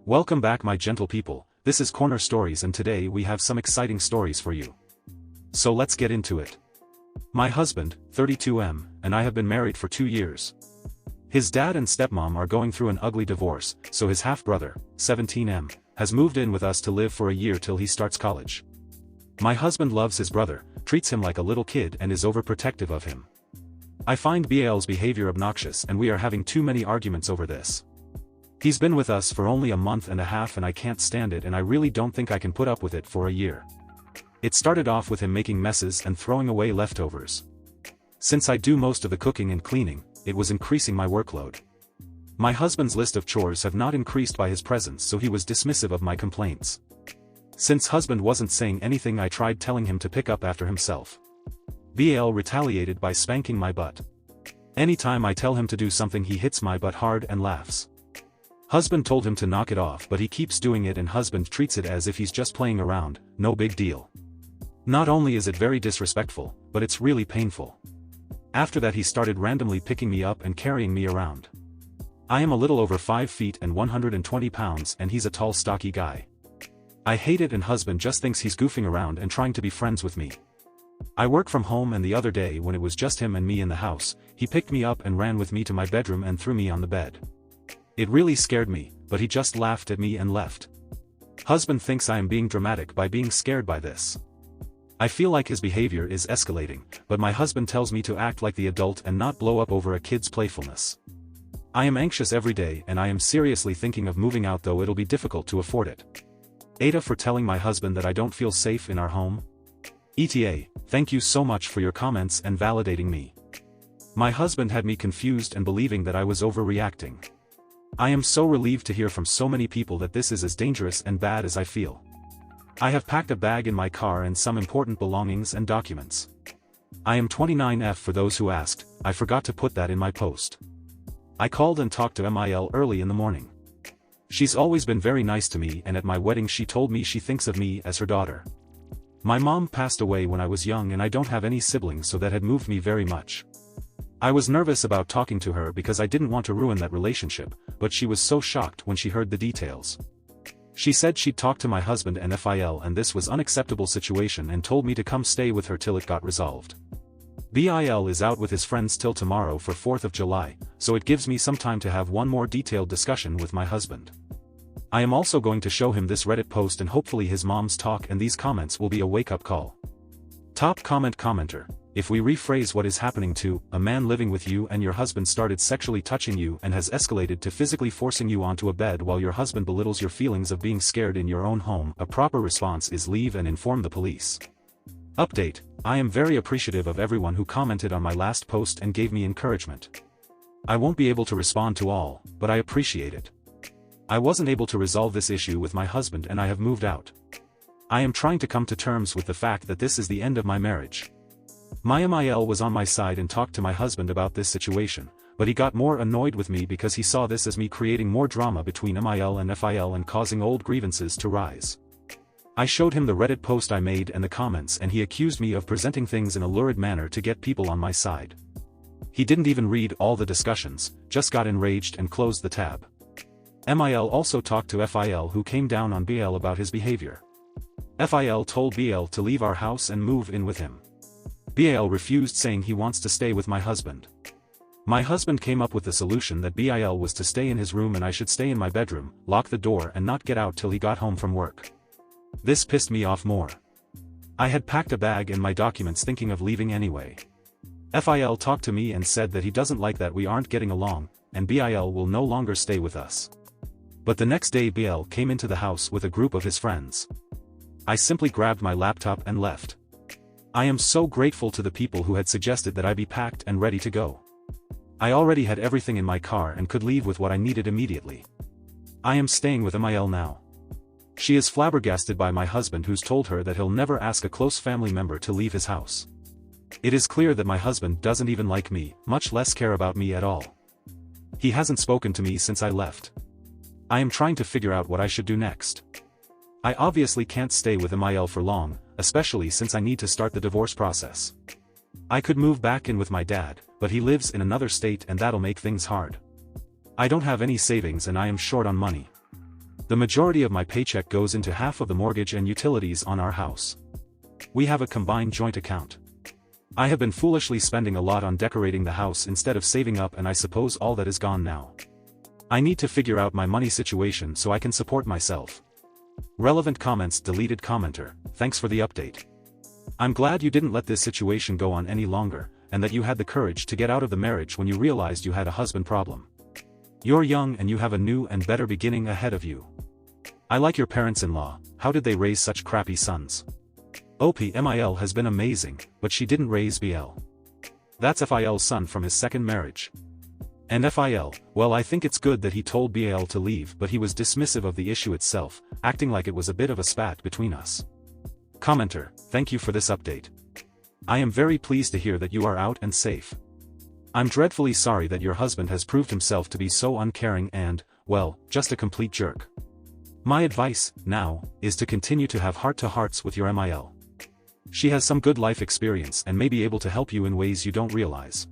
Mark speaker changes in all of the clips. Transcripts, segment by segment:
Speaker 1: Welcome back, my gentle people. This is Corner Stories, and today we have some exciting stories for you. So let's get into it. My husband, 32M, and I have been married for 2 years. His dad and stepmom are going through an ugly divorce, so his half-brother, 17M, has moved in with us to live for a year till he starts college. My husband loves his brother, treats him like a little kid and is overprotective of him. I find BIL's behavior obnoxious and we are having too many arguments over this. He's been with us for only a month and a half and I can't stand it, and I really don't think I can put up with it for a year. It started off with him making messes and throwing away leftovers. Since I do most of the cooking and cleaning, it was increasing my workload. My husband's list of chores have not increased by his presence, so he was dismissive of my complaints. Since husband wasn't saying anything, I tried telling him to pick up after himself. BIL retaliated by spanking my butt. Anytime I tell him to do something, he hits my butt hard and laughs. Husband told him to knock it off, but he keeps doing it and husband treats it as if he's just playing around, no big deal. Not only is it very disrespectful, but it's really painful. After that he started randomly picking me up and carrying me around. I am a little over 5 feet and 120 pounds and he's a tall stocky guy. I hate it, and husband just thinks he's goofing around and trying to be friends with me. I work from home, and the other day when it was just him and me in the house, he picked me up and ran with me to my bedroom and threw me on the bed. It really scared me, but he just laughed at me and left. Husband thinks I am being dramatic by being scared by this. I feel like his behavior is escalating, but my husband tells me to act like the adult and not blow up over a kid's playfulness. I am anxious every day and I am seriously thinking of moving out, though it'll be difficult to afford it. AITAH for telling my husband that I don't feel safe in our home. AITAH, thank you so much for your comments and validating me. My husband had me confused and believing that I was overreacting. I am so relieved to hear from so many people that this is as dangerous and bad as I feel. I have packed a bag in my car and some important belongings and documents. I am 29F for those who asked. I forgot to put that in my post. I called and talked to MIL early in the morning. She's always been very nice to me, and at my wedding she told me she thinks of me as her daughter. My mom passed away when I was young and I don't have any siblings, so that had moved me very much. I was nervous about talking to her because I didn't want to ruin that relationship, but she was so shocked when she heard the details. She said she'd talk to my husband and FIL and this was unacceptable situation and told me to come stay with her till it got resolved. BIL is out with his friends till tomorrow for 4th of July, so it gives me some time to have one more detailed discussion with my husband. I am also going to show him this Reddit post and hopefully his mom's talk and these comments will be a wake-up call. Top commenter. If we rephrase what is happening to a man living with you and your husband started sexually touching you and has escalated to physically forcing you onto a bed while your husband belittles your feelings of being scared in your own home, a proper response is leave and inform the police. Update: I am very appreciative of everyone who commented on my last post and gave me encouragement. I won't be able to respond to all, but I appreciate it. I wasn't able to resolve this issue with my husband and I have moved out. I am trying to come to terms with the fact that this is the end of my marriage. My MIL was on my side and talked to my husband about this situation, but he got more annoyed with me because he saw this as me creating more drama between MIL and FIL and causing old grievances to rise. I showed him the Reddit post I made and the comments, and he accused me of presenting things in a lurid manner to get people on my side. He didn't even read all the discussions, just got enraged and closed the tab. MIL also talked to FIL, who came down on BIL about his behavior. FIL told BIL to leave our house and move in with him. BIL refused, saying he wants to stay with my husband. My husband came up with the solution that BIL was to stay in his room and I should stay in my bedroom, lock the door and not get out till he got home from work. This pissed me off more. I had packed a bag and my documents thinking of leaving anyway. FIL talked to me and said that he doesn't like that we aren't getting along, and BIL will no longer stay with us. But the next day BIL came into the house with a group of his friends. I simply grabbed my laptop and left. I am so grateful to the people who had suggested that I be packed and ready to go. I already had everything in my car and could leave with what I needed immediately. I am staying with MIL now. She is flabbergasted by my husband, who's told her that he'll never ask a close family member to leave his house. It is clear that my husband doesn't even like me, much less care about me at all. He hasn't spoken to me since I left. I am trying to figure out what I should do next. I obviously can't stay with MIL for long, especially since I need to start the divorce process. I could move back in with my dad, but he lives in another state and that'll make things hard. I don't have any savings and I am short on money. The majority of my paycheck goes into half of the mortgage and utilities on our house. We have a combined joint account. I have been foolishly spending a lot on decorating the house instead of saving up, and I suppose all that is gone now. I need to figure out my money situation so I can support myself. Relevant comments deleted. Commenter, thanks for the update. I'm glad you didn't let this situation go on any longer, and that you had the courage to get out of the marriage when you realized you had a husband problem. You're young and you have a new and better beginning ahead of you. I like your parents-in-law. How did they raise such crappy sons? MIL has been amazing, but she didn't raise BL. That's FIL's son from his second marriage. And FIL, well, I think it's good that he told BL to leave, but he was dismissive of the issue itself, acting like it was a bit of a spat between us. Commenter, thank you for this update. I am very pleased to hear that you are out and safe. I'm dreadfully sorry that your husband has proved himself to be so uncaring and, well, just a complete jerk. My advice, now, is to continue to have heart-to-hearts with your MIL. She has some good life experience and may be able to help you in ways you don't realize.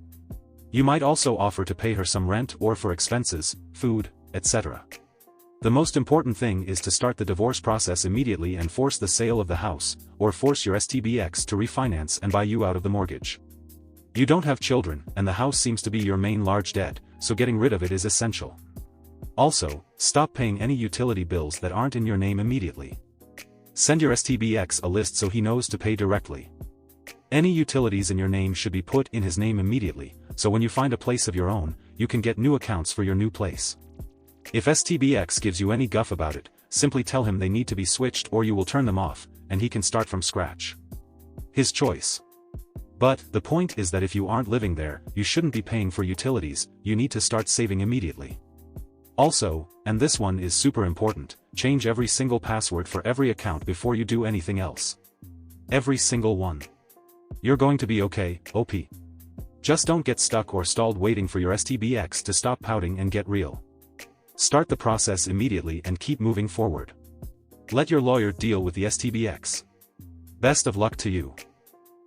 Speaker 1: You might also offer to pay her some rent or for expenses, food, etc. The most important thing is to start the divorce process immediately and force the sale of the house, or force your STBX to refinance and buy you out of the mortgage. You don't have children, and the house seems to be your main large debt, so getting rid of it is essential. Also, stop paying any utility bills that aren't in your name immediately. Send your STBX a list so he knows to pay directly. Any utilities in your name should be put in his name immediately, so when you find a place of your own, you can get new accounts for your new place. If STBX gives you any guff about it, simply tell him they need to be switched or you will turn them off, and he can start from scratch. His choice. But, the point is that if you aren't living there, you shouldn't be paying for utilities, you need to start saving immediately. Also, and this one is super important, change every single password for every account before you do anything else. Every single one. You're going to be okay, OP. Just don't get stuck or stalled waiting for your STBX to stop pouting and get real. Start the process immediately and keep moving forward. Let your lawyer deal with the STBX. Best of luck to you.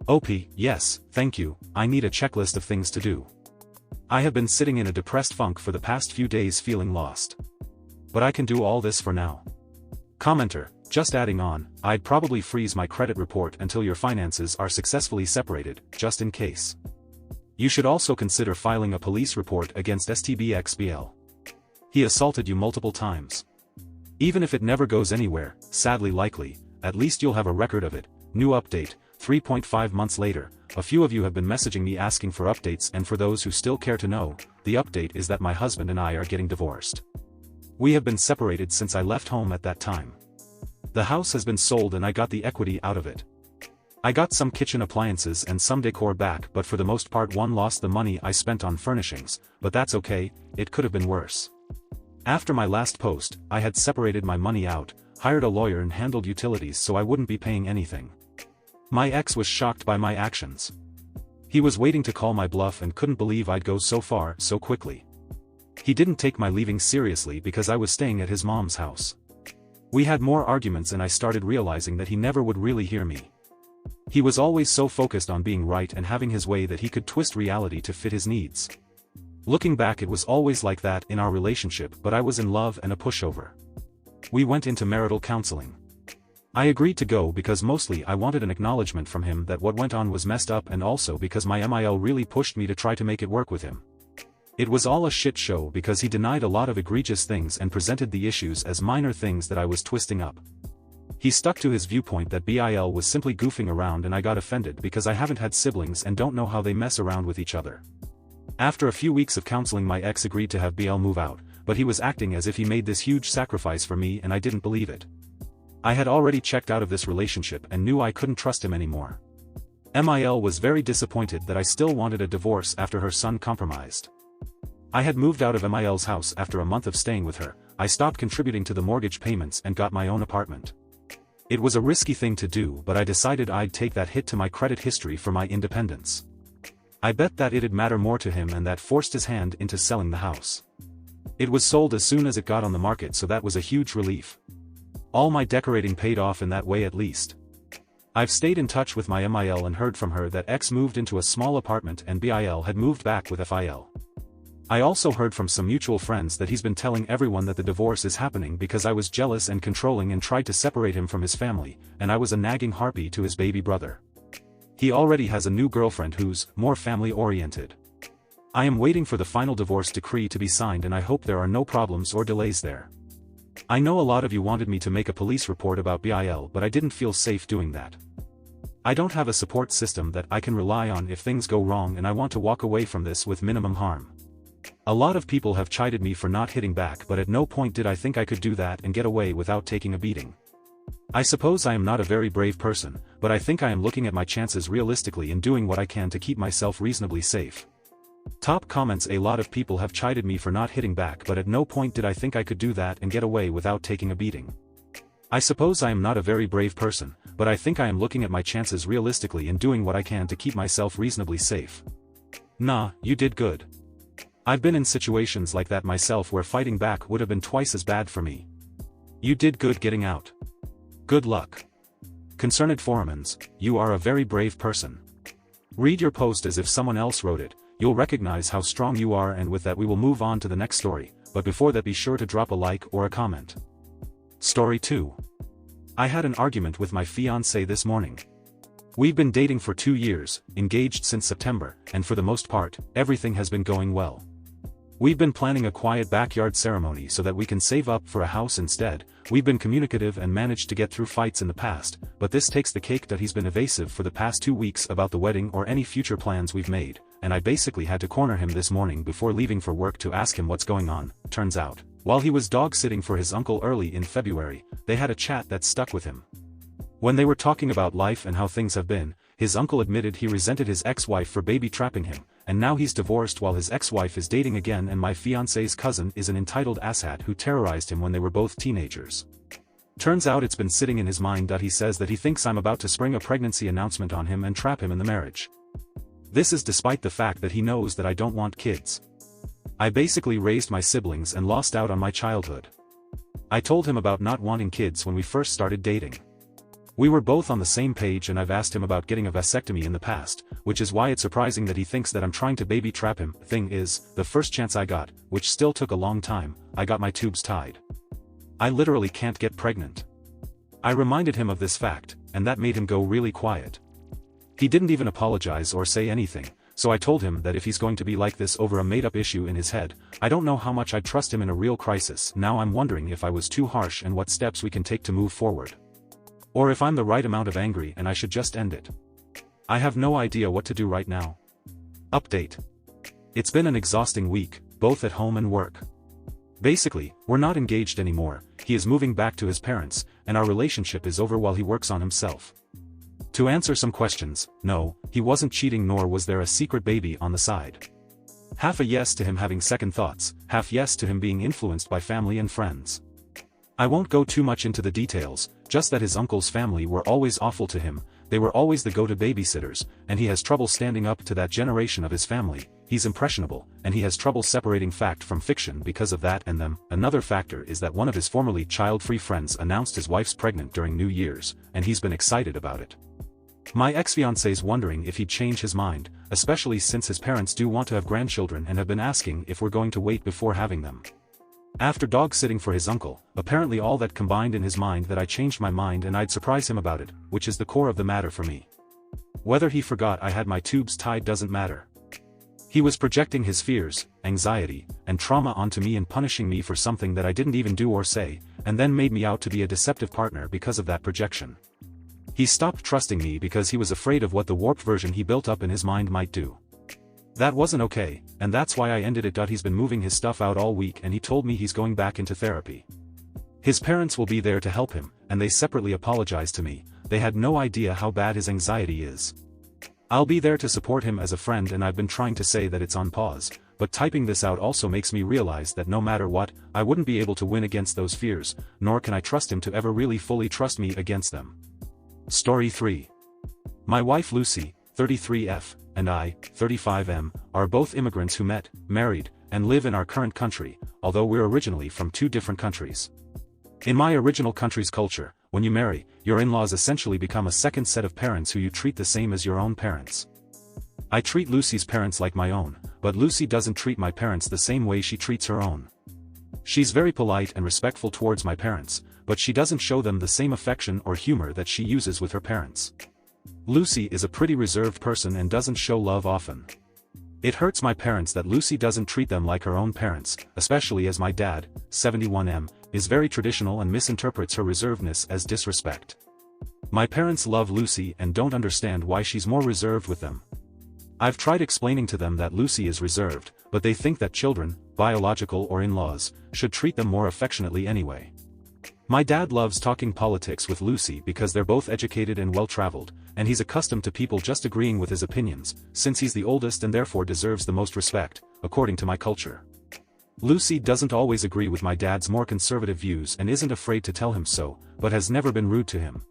Speaker 1: OP, yes, thank you, I need a checklist of things to do. I have been sitting in a depressed funk for the past few days feeling lost. But I can do all this for now. Commenter, just adding on, I'd probably freeze my credit report until your finances are successfully separated, just in case. You should also consider filing a police report against STBXBL. He assaulted you multiple times. Even if it never goes anywhere, sadly likely, at least you'll have a record of it. New update, 3.5 months later, a few of you have been messaging me asking for updates, and for those who still care to know, the update is that my husband and I are getting divorced. We have been separated since I left home at that time. The house has been sold and I got the equity out of it. I got some kitchen appliances and some decor back, but for the most part lost the money I spent on furnishings, but that's okay, it could have been worse. After my last post, I had separated my money out, hired a lawyer and handled utilities so I wouldn't be paying anything. My ex was shocked by my actions. He was waiting to call my bluff and couldn't believe I'd go so far so quickly. He didn't take my leaving seriously because I was staying at his mom's house. We had more arguments and I started realizing that he never would really hear me. He was always so focused on being right and having his way that he could twist reality to fit his needs. Looking back, it was always like that in our relationship, but I was in love and a pushover. We went into marital counseling. I agreed to go because mostly I wanted an acknowledgement from him that what went on was messed up, and also because my MIL really pushed me to try to make it work with him. It was all a shit show because he denied a lot of egregious things and presented the issues as minor things that I was twisting up. He stuck to his viewpoint that BIL was simply goofing around, and I got offended because I haven't had siblings and don't know how they mess around with each other. After a few weeks of counseling, my ex agreed to have BL move out, but he was acting as if he made this huge sacrifice for me and I didn't believe it. I had already checked out of this relationship and knew I couldn't trust him anymore. MIL was very disappointed that I still wanted a divorce after her son compromised. I had moved out of MIL's house after a month of staying with her. I stopped contributing to the mortgage payments and got my own apartment. It was a risky thing to do, but I decided I'd take that hit to my credit history for my independence. I bet that it'd matter more to him, and that forced his hand into selling the house. It was sold as soon as it got on the market, so that was a huge relief. All my decorating paid off in that way at least. I've stayed in touch with my MIL and heard from her that X moved into a small apartment and BIL had moved back with FIL. I also heard from some mutual friends that he's been telling everyone that the divorce is happening because I was jealous and controlling and tried to separate him from his family, and I was a nagging harpy to his baby brother. He already has a new girlfriend who's more family-oriented. I am waiting for the final divorce decree to be signed and I hope there are no problems or delays there. I know a lot of you wanted me to make a police report about BIL, but I didn't feel safe doing that. I don't have a support system that I can rely on if things go wrong, and I want to walk away from this with minimum harm. A lot of people have chided me for not hitting back, but at no point did I think I could do that and get away without taking a beating. I suppose I am not a very brave person, but I think I am looking at my chances realistically and doing what I can to keep myself reasonably safe. Top comments: a lot of people have chided me for not hitting back, but at no point did I think I could do that and get away without taking a beating. I suppose I am not a very brave person, but I think I am looking at my chances realistically and doing what I can to keep myself reasonably safe. Nah, you did good. I've been in situations like that myself where fighting back would have been twice as bad for me. You did good getting out. Good luck. Concerned Forumans, you are a very brave person. Read your post as if someone else wrote it. You'll recognize how strong you are, and with that we will move on to the next story, but before that be sure to drop a like or a comment. Story 2. I had an argument with my fiance this morning. We've been dating for 2 years, engaged since September, and for the most part, everything has been going well. We've been planning a quiet backyard ceremony so that we can save up for a house instead. We've been communicative and managed to get through fights in the past, but this takes the cake that he's been evasive for the past 2 weeks about the wedding or any future plans we've made, and I basically had to corner him this morning before leaving for work to ask him what's going on. Turns out, while he was dog-sitting for his uncle early in February, they had a chat that stuck with him. When they were talking about life and how things have been, his uncle admitted he resented his ex-wife for baby-trapping him, and now he's divorced while his ex-wife is dating again, and my fiance's cousin is an entitled asshat who terrorized him when they were both teenagers. Turns out it's been sitting in his mind. He says that he thinks I'm about to spring a pregnancy announcement on him and trap him in the marriage. This is despite the fact that he knows that I don't want kids. I basically raised my siblings and lost out on my childhood. I told him about not wanting kids when we first started dating. We were both on the same page, and I've asked him about getting a vasectomy in the past, which is why it's surprising that he thinks that I'm trying to baby trap him. Thing is, the first chance I got, which still took a long time, I got my tubes tied. I literally can't get pregnant. I reminded him of this fact, and that made him go really quiet. He didn't even apologize or say anything, so I told him that if he's going to be like this over a made-up issue in his head, I don't know how much I trust him in a real crisis. Now I'm wondering if I was too harsh and what steps we can take to move forward. Or if I'm the right amount of angry and I should just end it. I have no idea what to do right now. Update. It's been an exhausting week, both at home and work. Basically, we're not engaged anymore. He is moving back to his parents, and our relationship is over while he works on himself. To answer some questions, no, he wasn't cheating, nor was there a secret baby on the side. Half a yes to him having second thoughts, half yes to him being influenced by family and friends. I won't go too much into the details, just that his uncle's family were always awful to him. They were always the go-to babysitters, and he has trouble standing up to that generation of his family. He's impressionable, and he has trouble separating fact from fiction because of that and them. Another factor is that one of his formerly child-free friends announced his wife's pregnant during New Year's, and he's been excited about it. My ex-fiance's wondering if he'd change his mind, especially since his parents do want to have grandchildren and have been asking if we're going to wait before having them. After dog-sitting for his uncle, apparently all that combined in his mind that I changed my mind and I'd surprise him about it, which is the core of the matter for me. Whether he forgot I had my tubes tied doesn't matter. He was projecting his fears, anxiety, and trauma onto me and punishing me for something that I didn't even do or say, and then made me out to be a deceptive partner because of that projection. He stopped trusting me because he was afraid of what the warped version he built up in his mind might do. That wasn't okay, and that's why I ended it. He's been moving his stuff out all week, and he told me he's going back into therapy. His parents will be there to help him, and they separately apologized to me. They had no idea how bad his anxiety is. I'll be there to support him as a friend, and I've been trying to say that it's on pause, but typing this out also makes me realize that no matter what, I wouldn't be able to win against those fears, nor can I trust him to ever really fully trust me against them. Story 3. My wife Lucy, 33F, and I, 35M, are both immigrants who met, married, and live in our current country, although we're originally from 2 different countries. In my original country's culture, when you marry, your in-laws essentially become a second set of parents who you treat the same as your own parents. I treat Lucy's parents like my own, but Lucy doesn't treat my parents the same way she treats her own. She's very polite and respectful towards my parents, but she doesn't show them the same affection or humor that she uses with her parents. Lucy is a pretty reserved person and doesn't show love often. It hurts my parents that Lucy doesn't treat them like her own parents, especially as my dad, 71M, is very traditional and misinterprets her reservedness as disrespect. My parents love Lucy and don't understand why she's more reserved with them. I've tried explaining to them that Lucy is reserved, but they think that children, biological or in-laws, should treat them more affectionately anyway. My dad loves talking politics with Lucy because they're both educated and well-traveled, and he's accustomed to people just agreeing with his opinions, since he's the oldest and therefore deserves the most respect, according to my culture. Lucy doesn't always agree with my dad's more conservative views and isn't afraid to tell him so, but has never been rude to him.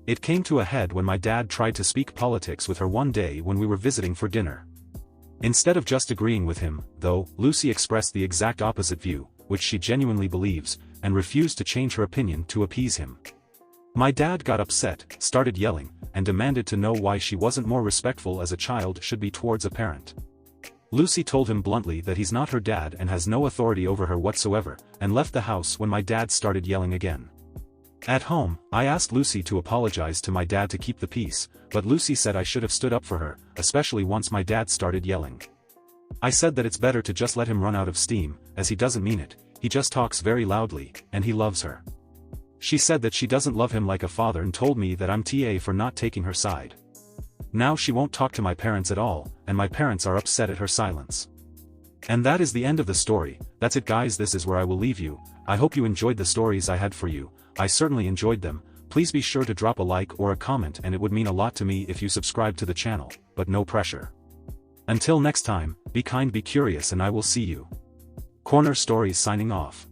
Speaker 1: It came to a head when my dad tried to speak politics with her one day when we were visiting for dinner. Instead of just agreeing with him, though, Lucy expressed the exact opposite view, which she genuinely believes, and refused to change her opinion to appease him. My dad got upset, started yelling, and demanded to know why she wasn't more respectful as a child should be towards a parent. Lucy told him bluntly that he's not her dad and has no authority over her whatsoever, and left the house when my dad started yelling again. At home, I asked Lucy to apologize to my dad to keep the peace, but Lucy said I should have stood up for her, especially once my dad started yelling. I said that it's better to just let him run out of steam, as he doesn't mean it, he just talks very loudly, and he loves her. She said that she doesn't love him like a father and told me that I'm TA for not taking her side. Now she won't talk to my parents at all, and my parents are upset at her silence. And that is the end of the story. That's it guys, this is where I will leave you. I hope you enjoyed the stories I had for you. I certainly enjoyed them. Please be sure to drop a like or a comment, and it would mean a lot to me if you subscribe to the channel, but no pressure. Until next time, be kind, be curious, and I will see you. Corner Stories signing off.